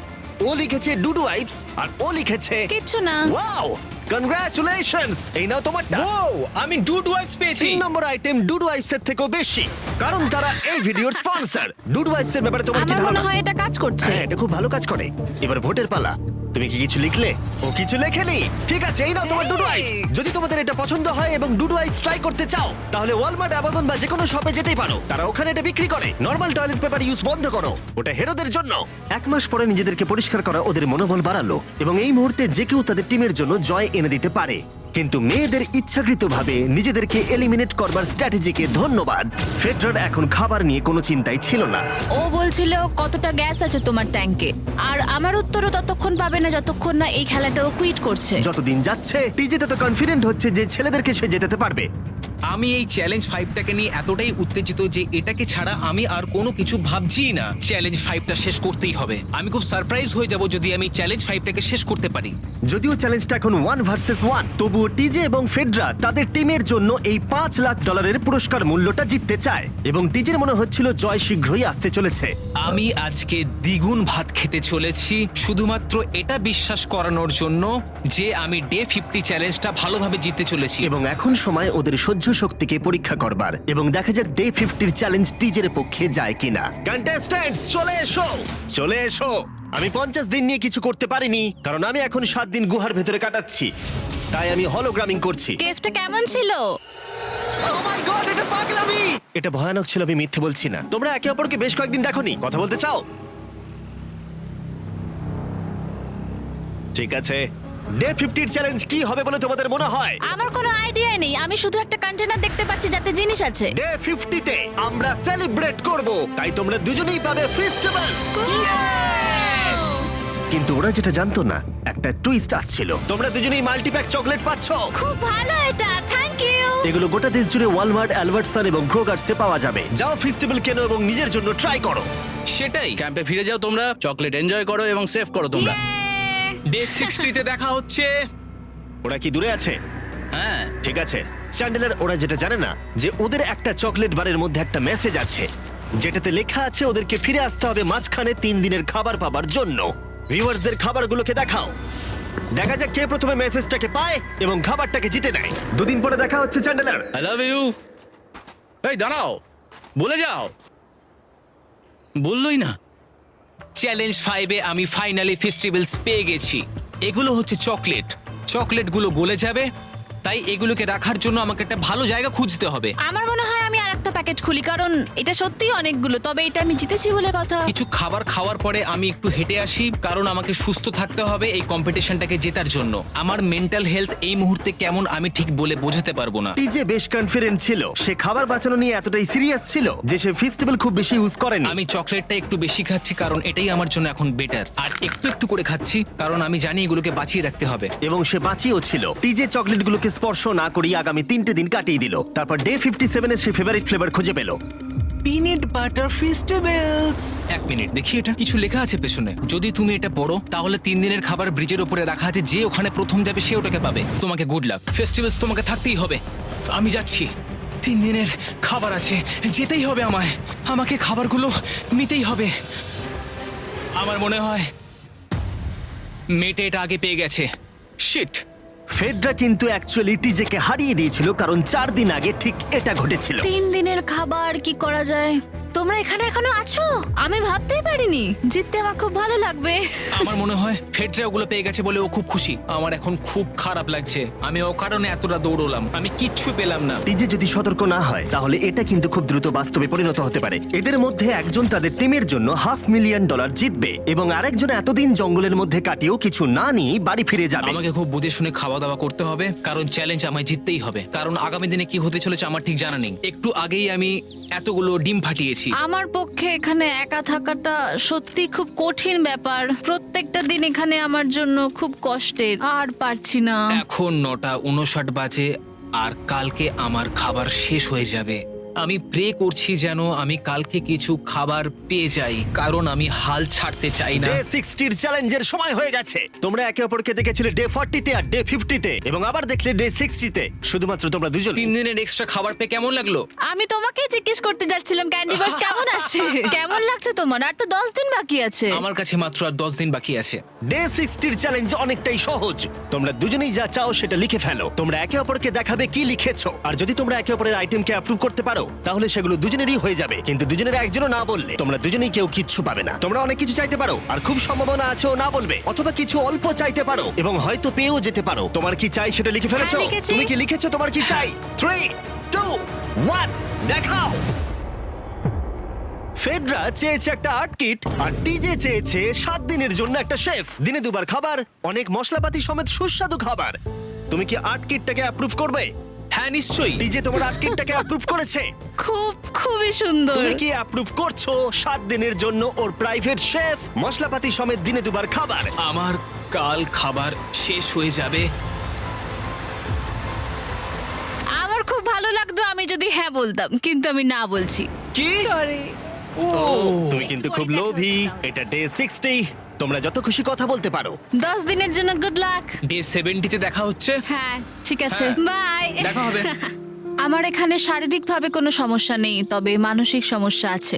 ও লিখেছে ডুড ওয়াইপস, আর ও লিখেছে কিচ্ছু না। Wow, congratulations. এই নাও তোমারটা। ও, আমি ডুড ওয়াইপস পেয়েছি। 3 নম্বর আইটেম ডুড ওয়াইপস এর থেকেও বেশি, কারণ তারা এই ভিডিওর স্পন্সর। ডুড ওয়াইপস এর ব্যাপারে তোমার কি আমার মনে ধারণা? হয় এটা কাজ করছে। হ্যাঁ, এটা খুব ভালো কাজ করে। এবার ভোটের পালা। তুমি কি কিছু লিখলে? ও কিছু লেখেনি। ঠিক আছে, এই নাও তোমার ডুডু আইস। যদি তোমাদের এটা পছন্দ হয় এবং ডুডু আইস ট্রাই করতে চাও, তাহলে ওয়ালমার্ট, অ্যামাজন বা যে কোনো শপে যেতেই পারো। তারা ওখানে এটা বিক্রি করে। নর্মাল টয়লেট পেপার ইউজ বন্ধ করো, ওটা হেরোদের জন্য। 1 মাস পরে নিজেদেরকে পরিষ্কার করা ওদের মনোবল বাড়ালো এবং এই মুহূর্তে যে কেউ তাদের টিমের জন্য জয় এনে দিতে পারে। কিন্তু মেয়েদের ইচ্ছাকৃতভাবে নিজেদেরকে এলিমিনেট করবার স্ট্র্যাটেজিকে ধন্যবাদ। ফেডরার এখন খাবার নিয়ে কোনো চিন্তাই ছিল না। ও বলছিল কতটা গ্যাস আছে তোমার ট্যাঙ্কে, আর আমার উত্তরও ততক্ষণ পাবে না যতক্ষণ না এই খেলাটা ও কুইট করছে। যতদিন যাচ্ছে টিজে তত কনফিডেন্ট হচ্ছে যে ছেলেদেরকে সে জেতাতে পারবে। আমি এই চ্যালেঞ্জ 5টাকে নিয়ে এতটাই উত্তেজিত যে এটাকে ছাড়া আমি আর কোনো কিছু ভাবছিই না। চ্যালেঞ্জ 5টা শেষ করতেই হবে। আমি খুব সারপ্রাইজ হয়ে যাব যদি আমি চ্যালেঞ্জ 5টাকে শেষ করতে পারি। যদিও চ্যালেঞ্জটা এখন 1 ভার্সেস 1, তবুও টিজে এবং ফেডরা তাদের টিমের জন্য এই $5 লাখ পুরস্কার মূল্যটা জিততে চায় এবং টিজের মনে হচ্ছিল জয় শীঘ্রই আসতে চলেছে। আমি আজকে দ্বিগুণ ভাত খেতে চলেছি শুধুমাত্র এটা বিশ্বাস করানোর জন্য যে আমি ডে 50 চ্যালেঞ্জটা ভালোভাবে জিততে চলেছি। এবং এখন সময় ওদের সহ্য শক্তিকে পরীক্ষা করবার এবং দেখা যাক ডে 50 চ্যালেঞ্জ টিজের পক্ষে যায় কিনা। কন্টেস্ট্যান্টস চলে এসো, চলে এসো। আমি 50 দিন নিয়ে কিছু করতে পারিনি কারণ আমি এখন 7 দিন গুহার ভেতরে কাটাচ্ছি, তাই আমি হলোগ্রামিং করছি। কেভটা কেমন ছিল? Oh my God, এটা পাগলামি! এটা ভয়ানক ছিল, আমি মিথ্যে বলছি না। তোমরা একে অপরকে বেশ কয়েকদিন দেখোনি, কথা বলতে চাও? ঠিক আছে, ডে 50 চ্যালেঞ্জ কি হবে বলে তোমাদের মনে হয়? আমার কোনো আইডিয়া নেই, আমি শুধু একটা কন্টেনার দেখতে পাচ্ছি যাতে জিনিস আছে। ডে 50 তে আমরা সেলিব্রেট করব, তাই তোমরা দুজনেই পাবে ফেস্টিভ্যালস। কিন্তু ওরা যেটা জানতো না, একটা টুইস্ট আসছিল। তোমরা দুজনেই মাল্টিপ্যাক চকলেট পাচ্ছ। খুব ভালো এটা, থ্যাংক ইউ। এগুলো গোটা দেশ জুড়ে ওয়ালমার্ট, অ্যালবার্টসন এবং ক্রোগার্সে পাওয়া যাবে। যাও ফেস্টিভ্যাল কেনো এবং নিজের জন্য ট্রাই করো। সেটাই। ক্যাম্পে ফিরে যাও তোমরা, চকলেট এনজয় করো এবং সেভ করো তোমরা। ডে 60 তে দেখা হচ্ছে। ওরা কি দূরে আছে? হ্যাঁ, ঠিক আছে চ্যান্ডেলার, ওরা যেটা জানে না যে ওদের একটা চকলেট বারের মধ্যে একটা মেসেজ আছে যেটাতে লেখা আছে ওদেরকে ফিরে আসতে হবে মাঝখানে 3 দিনের খাবার পাবার জন্য। ভিউয়ার্সদের খাবারগুলোকে দেখাও, দেখা যাক কে প্রথমে মেসেজটাকে পায় এবং খাবারটাকে জিতে নেয়। 2 দিন পরে দেখা হচ্ছে চ্যান্ডেলার। I love you. এই দাঁড়াও, বলে যাও। বললোই না। চ্যালেঞ্জ 5-এ আমি ফাইনালি ফেস্টিভ্যালস পেয়ে গেছি। এগুলো হচ্ছে চকলেট। চকলেটগুলো গলে যাবে, তাই এগুলোকে রাখার জন্য আমাকে একটা ভালো জায়গা খুঁজতে হবে। আমার মনে হয় আমি আরেকটা প্যাকেট খুলি, কারণ এটা সত্যিই অনেকগুলো, তবে এটা আমি জিতেছি বলে কথা। কিছু খাবার খাওয়ার পরে আমি একটু হেঁটে আসি, কারণ আমাকে সুস্থ থাকতে হবে এই কম্পিটিশনটাকে জেতার জন্য। আমার মেন্টাল হেলথ এই মুহূর্তে কেমন আমি ঠিক বলে বোঝাতে পারবো না। টিজে বেশ কনফিডেন্ট ছিল, সে খাবার বাঁচানো নিয়ে এতটাই সিরিয়াস ছিল যে সে ফেস্টিভ্যাল খুব বেশি ইউজ করেনি। আমি চকলেটটা একটু বেশি খাচ্ছি কারণ এটাই আমার জন্য এখন বেটার, আর একটু একটু করে খাচ্ছি কারণ আমি জানি এগুলোকে বাঁচিয়ে রাখতে হবে। এবং সে বাঁচিয়েও ছিল। টিজে চকলেটগুলোকে স্পর্শ না করেই আগামী 3টে দিন কাটিয়ে দিল। তারপর ডে 57 এর সে ফেভারিট ফ্লেভার খুঁজে পেল। Peanut butter festivals. 1 মিনিট, দেখি এটা কিছু লেখা আছে পেছনে। যদি তুমি এটা পড়ো তাহলে 3 দিনের খাবার ব্রিজের উপরে রাখা আছে, যে ওখানে প্রথম যাবে সে ওটাকে পাবে। তোমাকে গুড লাক। ফেস্টিভ্যালস তোমাকে থাকতেই হবে। আমি যাচ্ছি, 3 দিনের খাবার আছে, যেতেই হবে আমায়। আমাকে খাবারগুলো নিতেই হবে। আমার মনে হয় মেটে এটা আগে পেয়ে গেছে। শিট। ফেডরা কিন্তু অ্যাকচুয়ালি টিজেকে হারিয়ে দিয়েছিল কারণ 4 দিন আগে ঠিক এটা ঘটেছিল। 3 দিনের খাবার কি করা যায়? তোমরা এখানে এখনো আছো? আমি ভাবতেই পারিনি। জিততে আমার খুব ভালো লাগবে। আমার মনে হয় ফেডরা ওগুলো পেয়ে গেছে বলে ও খুব খুশি। আমার এখন খুব খারাপ লাগছে। আমি ও কারণে এতটা দৌড়লাম, আমি কিচ্ছু পেলাম না। টিজে যদি সতর্ক না হয় তাহলে এটা কিন্তু খুব দ্রুত বাস্তবে পরিণত হতে পারে। এদের মধ্যে একজন তাদের টিমের জন্য $500,000 জিতবে এবং আরেকজন এতদিন জঙ্গলের মধ্যে কাটিয়েও কিছু না নিয়ে বাড়ি ফিরে যাবে। আমাকে খুব বুঝে শুনে খাওয়া দাওয়া করতে হবে, কারণ চ্যালেঞ্জ আমায় জিততেই হবে। কারণ আগামী দিনে কি হতে চলেছে আমার ঠিক জানা নেই। একটু আগেই আমি এতগুলো ডিম ফাটিয়েছি। আমার পক্ষে এখানে একা থাকাটা সত্যি খুব কঠিন ব্যাপার। প্রত্যেকটা দিন এখানে আমার জন্য খুব কষ্টের, আর পারছি না। এখন 9:59 বাজে আর কালকে আমার খাবার শেষ হয়ে যাবে। আমি প্রে করছি যেন আমি কালকে কিছু খাবার পেয়ে যাই, কারণ আমি হাল ছাড়তে চাই না। ডে 60 চ্যালেঞ্জের সময় হয়ে গেছে। তোমরা একে অপরকে দেখেছিলে ডে 40 তে আর ডে 50 তে এবং আবার দেখলে ডে 60 তে। শুধুমাত্র তোমরা দুজন। 3 দিনের এক্সট্রা খাবার পেয়ে কেমন লাগলো? আমি তোমাকে জিজ্ঞেস করতে যাচ্ছিলাম ক্যান্ডি বাস কেমন আছে। কেমন লাগছে তোমার? আর তো 10 দিন বাকি আছে। আমার কাছে মাত্র আর 10 দিন বাকি আছে। ডে 60 চ্যালেঞ্জ অনেকটাই সহজ। তোমরা দুজনেই যা চাও সেটা লিখে ফেলো। তোমরা একে অপরকে দেখাবে কি লিখেছো, আর যদি তোমরা একে অপরের আইটেমকে অ্যাপ্রুভ করতে পারো পারো তাহলে সেগুলো দুজনেরই হয়ে যাবে, কিন্তু দুজনের একজনও না বললে তোমরা দুজনেই কেউ কিচ্ছু পাবে না। তোমরা অনেক কিছু চাইতে পারো আর খুব সম্ভাবনা আছে ও না বলবে, অথবা কিছু অল্প চাইতে পারো এবং হয়তো পেয়েও যেতে পারো। তোমার কি চাই সেটা লিখে ফেলেছো? হ্যাঁ, লিখেছি। তুমি কি লিখেছো তোমার কি চাই? 3, 2, 1 দেখাও। ফেডরা চেয়েছে একটা আর্ট কিট আর টিজে চেয়েছে 7 দিনের জন্য একটা শেফ, দিনে 2 বার খাবার, অনেক মশলাপাতি সমেত সুস্বাদু খাবার। তুমি কি আর্ট কিটটাকে অ্যাপ্রুভ করবে? হ্যাঁ নিশ্চয়ই। টিজে তোমার আর্ট কিটটাকে অ্যাপ্রুভ করেছে। খুবই সুন্দর। তুমি কি অ্যাপ্রুভ করছো 7 দিনের জন্য ওর প্রাইভেট শেফ, মশলাপাতি সমেত দিনে 2 বার খাবার? আমার কাল খাবার শেষ হয়ে যাবে। আমার খুব ভালো লাগতো আমি যদি হ্যাঁ বলতাম, কিন্তু আমি না বলছি। কি? ও তুমি কিন্তু খুব লোভী। এটা ডে 60, তোমরা যত খুশি কথা বলতে পারো। 10 দিনের জন্য গুড লাক। ডে 70-তে দেখা হচ্ছে। হ্যাঁ ঠিক আছে, হ্যাঁ, বাই। দেখা হবে। আমার এখানে শারীরিকভাবে কোনো সমস্যা নেই, তবে মানসিক সমস্যা আছে।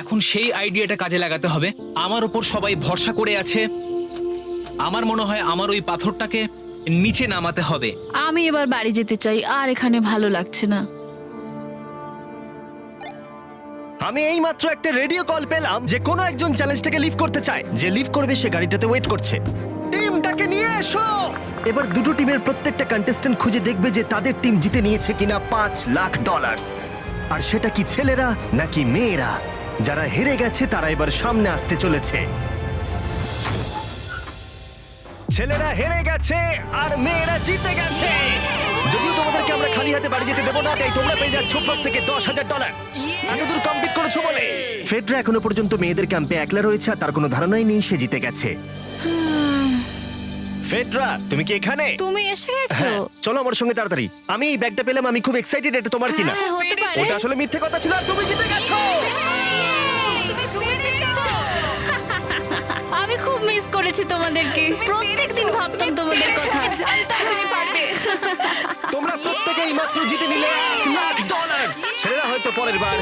এখন সেই আইডিয়াটা কাজে লাগাতে হবে। আমার ওপর সবাই ভরসা করে আছে। আমার মনে হয় আমার ওই পাথরটাকে নিচে নামাতে হবে। আমি এবার বাড়ি যেতে চাই, আর এখানে ভালো লাগছে না। আমি এইমাত্র একটা রেডিও কল পেলাম যে কোনো একজন চ্যালেঞ্জটাকে লিভ করতে চায়। যে লিভ করবে সে গাড়িটাতে ওয়েট করছে। টিমটাকে নিয়ে এসো। এবার দুটো টিমের প্রত্যেকটা কন্টেস্ট্যান্ট খুঁজে দেখবে যে তাদের টিম জিতে নিয়েছে কিনা $5 লাখ। আর সেটা কি ছেলেরা নাকি মেয়েরা? যারা হেরে গেছে তারা এবার সামনে আসতে চলেছে। ছেলেরা হেরে গেছে আর মেয়েরা জিতে গেছে। যদিও তোমাদেরকে আমরা খালি হাতে বাড়ি যেতে দেবো না, তাই তোমরা পেয়ে যাচ্ছ প্রত্যেকে $10,000। এতদূর কমপ্লিট করেছো বলে। ফেডরা এখনো পর্যন্ত মেয়েদের ক্যাম্পে একলা রয়েছে আর তার কোনো ধারণাই নেই সে জিতে গেছে। ফেডরা তুমি কি এখানে? তুমি এসে গেছো? হ্যাঁ, চলো আমার সঙ্গে তাড়াতাড়ি। আমি এই ব্যাগটা পেলাম, আমি খুব এক্সাইটেড। এটা তোমার কিনা? হ্যাঁ, হতে পারে। ওটা আসলে মিথ্যে কথা ছিল আর তুমি জিতে গেছো। আমি খুব মিস করেছি তোমাদেরকে। প্রত্যেকদিন ভাবতাম তোমাদের কথা। তুমি পারবে। তোমরা প্রত্যেকেই মাত্র জিতে নিলে $1 লাখ। ছেলেরা হয়তো পরের বার